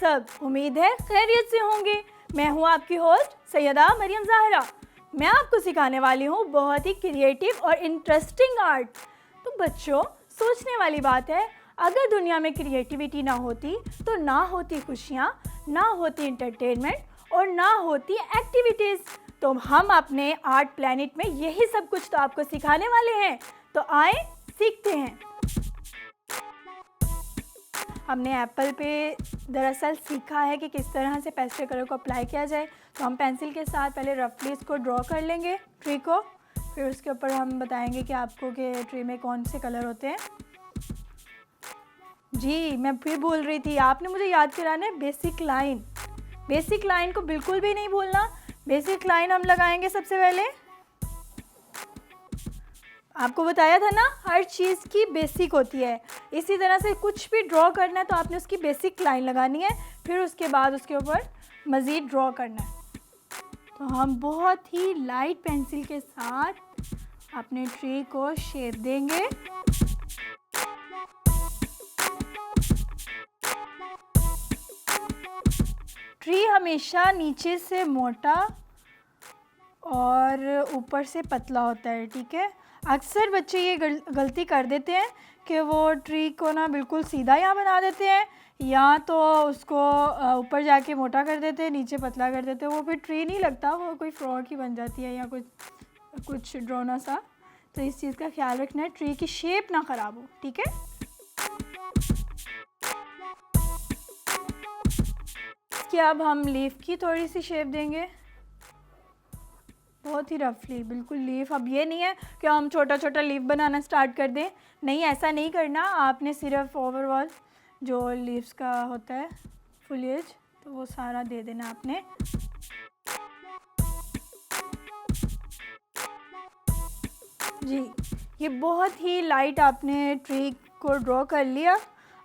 सब? उम्मीद है खैरियत से होंगे। मैं हूँ आपकी होस्ट सैयदा मरियम ज़ाहरा। मैं आपको सिखाने वाली हूँ बहुत ही क्रिएटिव और इंटरेस्टिंग आर्ट। तो बच्चों, सोचने वाली बात है, अगर दुनिया में क्रिएटिविटी ना होती तो ना होती खुशियाँ, ना होती इंटरटेनमेंट और ना होती एक्टिविटीज़। तो हम अपने आर्ट प्लैनेट में यही सब कुछ तो आपको सिखाने वाले हैं। तो आए सीखते हैं। हमने एप्पल पे दरअसल सीखा है कि किस तरह से पेस्टल कलर को अप्लाई किया जाए। तो हम पेंसिल के साथ पहले रफली इसको ड्रॉ कर लेंगे ट्री को, फिर उसके ऊपर हम बताएंगे कि आपको कि ट्री में कौन से कलर होते हैं। जी, मैं फिर बोल रही थी, आपने मुझे याद कराना है बेसिक लाइन। बेसिक लाइन को बिल्कुल भी नहीं भूलना। बेसिक लाइन हम लगाएंगे सबसे पहले। आपको बताया था ना, हर चीज़ की बेसिक होती है। इसी तरह से कुछ भी ड्रॉ करना है तो आपने उसकी बेसिक लाइन लगानी है, फिर उसके बाद उसके ऊपर मज़ीद ड्रॉ करना है। तो हम बहुत ही लाइट पेंसिल के साथ अपने ट्री को शेप देंगे। ट्री हमेशा नीचे से मोटा और ऊपर से पतला होता है, ठीक है। अक्सर बच्चे ये गलती कर देते हैं कि वो ट्री को ना बिल्कुल सीधा यहाँ बना देते हैं, या तो उसको ऊपर जाके मोटा कर देते हैं, नीचे पतला कर देते हैं। वो फिर ट्री नहीं लगता, वो कोई फ्रॉक ही बन जाती है या कुछ ड्रोना सा। तो इस चीज़ का ख्याल रखना है, ट्री की शेप ना ख़राब हो, ठीक है। इसके अब हम लीफ की थोड़ी सी शेप देंगे, बहुत ही रफली, बिल्कुल लीफ। अब ये नहीं है कि हम छोटा छोटा लीफ बनाना स्टार्ट कर दें, नहीं, ऐसा नहीं करना। आपने सिर्फ ओवरऑल जो लीव्स का होता है फुलिएज, तो वो सारा दे देना आपने। जी, ये बहुत ही लाइट आपने ट्री को ड्रॉ कर लिया।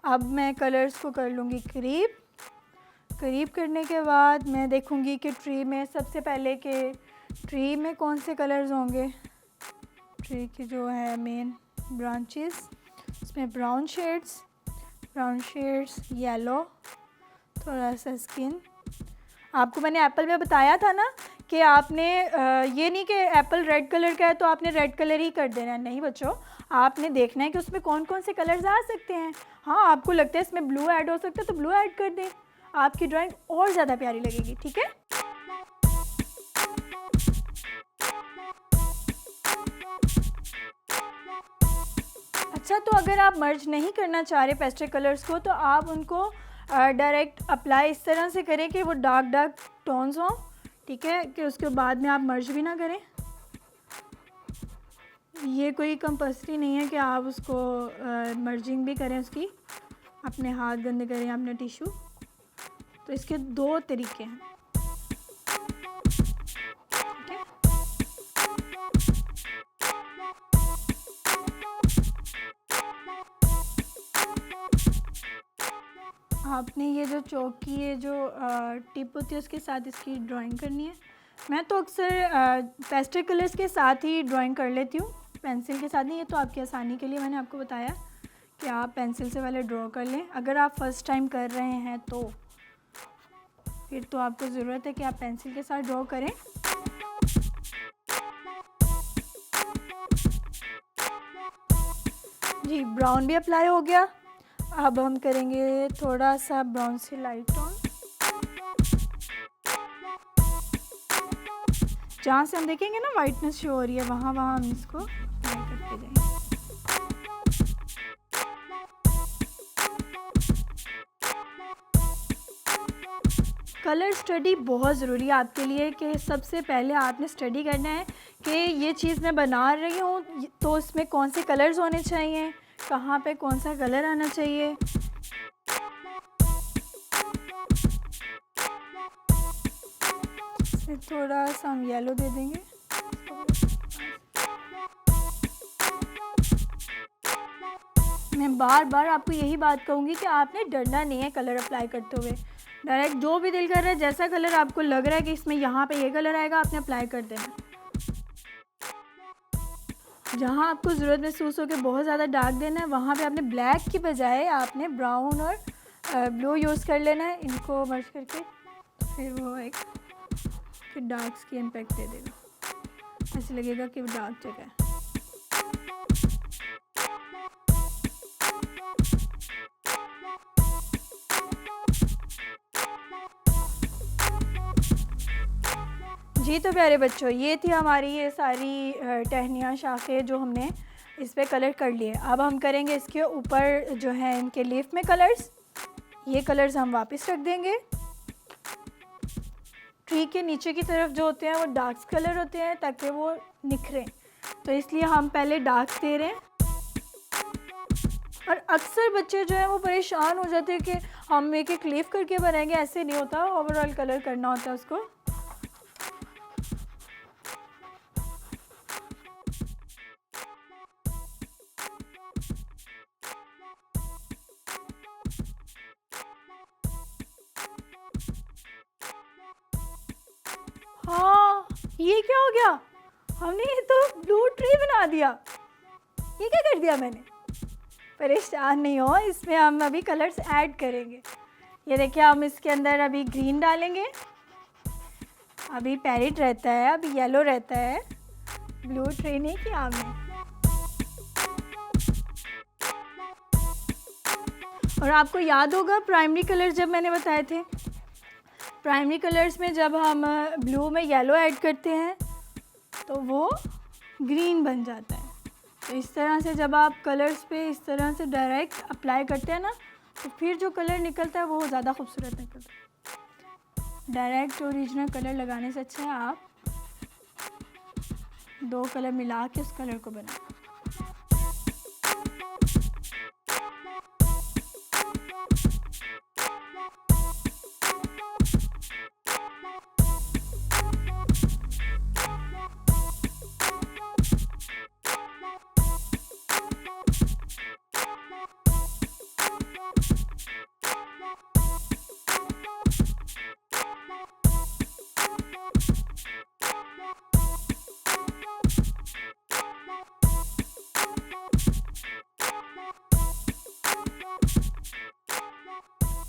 अब मैं कलर्स को कर लूँगी करीब। करीब करने के बाद मैं देखूँगी कि ट्री में सबसे पहले के ट्री में कौन से कलर्स होंगे। ट्री की जो है मेन ब्रांचेस, इसमें ब्राउन शेड्स, येलो, थोड़ा सा स्किन। आपको मैंने एप्पल में बताया था ना कि आपने ये नहीं कि एप्पल रेड कलर का है तो आपने रेड कलर ही कर देना है। नहीं बच्चों, आपने देखना है कि उसमें कौन कौन से कलर्स आ सकते हैं। हाँ, आपको लगता है इसमें ब्लू ऐड हो सकता है तो ब्लू ऐड कर दें, आपकी ड्राइंग और ज़्यादा प्यारी लगेगी, ठीक है। अच्छा, तो अगर आप मर्ज नहीं करना चाह रहे पेस्टल कलर्स को, तो आप उनको डायरेक्ट अप्लाई इस तरह से करें कि वो डार्क टोन्स हों, ठीक है, कि उसके बाद में आप मर्ज भी ना करें। ये कोई कंपल्सरी नहीं है कि आप उसको मर्जिंग भी करें, उसकी अपने हाथ गंदे करें अपने टिश्यू। तो इसके दो तरीके हैं, ठीक है। आपने ये जो चौक की ये जो टिप होती है उसके साथ इसकी ड्राइंग करनी है। मैं तो अक्सर पेस्टल कलर्स के साथ ही ड्राइंग कर लेती हूँ, पेंसिल के साथ नहीं। ये तो आपकी आसानी के लिए मैंने आपको बताया कि आप पेंसिल से पहले ड्रॉ कर लें। अगर आप फर्स्ट टाइम कर रहे हैं तो फिर तो आपको ज़रूरत है कि आप पेंसिल के साथ ड्रॉ करें। जी, ब्राउन भी अप्लाई हो गया। अब हम करेंगे थोड़ा सा ब्राउन से लाइट टोन। जहाँ से हम देखेंगे ना वाइटनेस शो हो रही है, वहाँ हम इसको अप्लाई करते जाएंगे। कलर स्टडी बहुत ज़रूरी है आपके लिए कि सबसे पहले आपने स्टडी करना है कि ये चीज़ मैं बना रही हूँ तो इसमें कौन से कलर्स होने चाहिए, कहाँ पे कौन सा कलर आना चाहिए। इसमें थोड़ा सा हम येलो दे देंगे। मैं बार बार आपको यही बात कहूँगी कि आपने डरना नहीं है कलर अप्लाई करते हुए। डायरेक्ट जो भी दिल कर रहा है, जैसा कलर आपको लग रहा है कि इसमें यहाँ पे ये कलर आएगा, आपने अप्लाई कर देना। जहाँ आपको ज़रूरत महसूस हो कि बहुत ज़्यादा डार्क देना है, वहाँ पे आपने ब्लैक की बजाय आपने ब्राउन और ब्लू यूज़ कर लेना है, इनको मर्ज करके, फिर वो एक फिर डार्क्स की इम्पैक्ट दे देगा, ऐसे लगेगा कि वो डार्क जगह है। जी तो प्यारे बच्चों, ये थी हमारी ये सारी टहनियाँ, शाखें जो हमने इस पे कलर कर लिए। अब हम करेंगे इसके ऊपर जो है इनके लीफ में कलर्स। ये कलर्स हम वापस रख देंगे। ट्री के नीचे की तरफ जो होते हैं वो डार्क कलर होते हैं ताकि वो निखरें, तो इसलिए हम पहले डार्क दे रहे हैं। और अक्सर बच्चे जो है वो परेशान हो जाते हैं कि हम एक एक लीफ करके बनाएंगे, ऐसे नहीं होता, ओवरऑल कलर करना होता है उसको। हाँ, ये क्या हो गया, हमने ये तो ब्लू ट्री बना दिया। ये क्या कर दिया मैंने? परेशान नहीं हो, इसमें हम अभी कलर्स ऐड करेंगे। ये देखिए, हम इसके अंदर अभी ग्रीन डालेंगे, अभी पैरेट रहता है, अभी येलो रहता है, ब्लू ट्री नहीं किया हमने। और आपको याद होगा प्राइमरी कलर जब मैंने बताए थे, प्राइमरी कलर्स में जब हम ब्लू में येलो ऐड करते हैं तो वो ग्रीन बन जाता है। तो इस तरह से जब आप कलर्स पे इस तरह से डायरेक्ट अप्लाई करते हैं ना, तो फिर जो कलर निकलता है वो ज़्यादा खूबसूरत निकलता है। डायरेक्ट ओरिजिनल कलर लगाने से अच्छा है आप दो कलर मिला के उस कलर को बनाएं।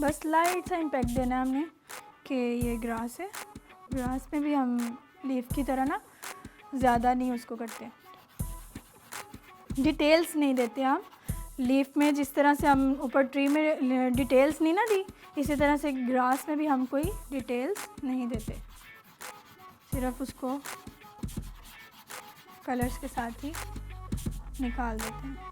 बस लाइट सा इम्पैक्ट देना है हमने कि ये ग्रास है, ग्रास में भी हम लीफ की तरह ना ज़्यादा नहीं उसको करते, डिटेल्स नहीं देते हम लीफ में। जिस तरह से हम ऊपर ट्री में डिटेल्स नहीं ना दी, इसी तरह से ग्रास में भी हम कोई डिटेल्स नहीं देते, सिर्फ उसको कलर्स के साथ ही निकाल देते हैं।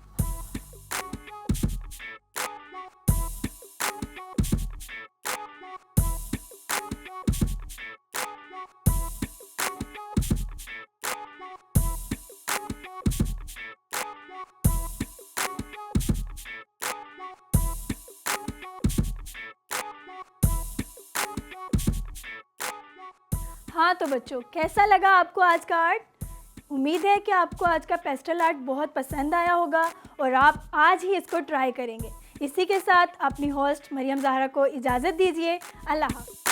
हाँ तो बच्चों, कैसा लगा आपको आज का आर्ट? उम्मीद है कि आपको आज का पेस्टल आर्ट बहुत पसंद आया होगा और आप आज ही इसको ट्राई करेंगे। इसी के साथ अपनी होस्ट मरियम ज़हरा को इजाज़त दीजिए। अल्लाह हाफ़िज़।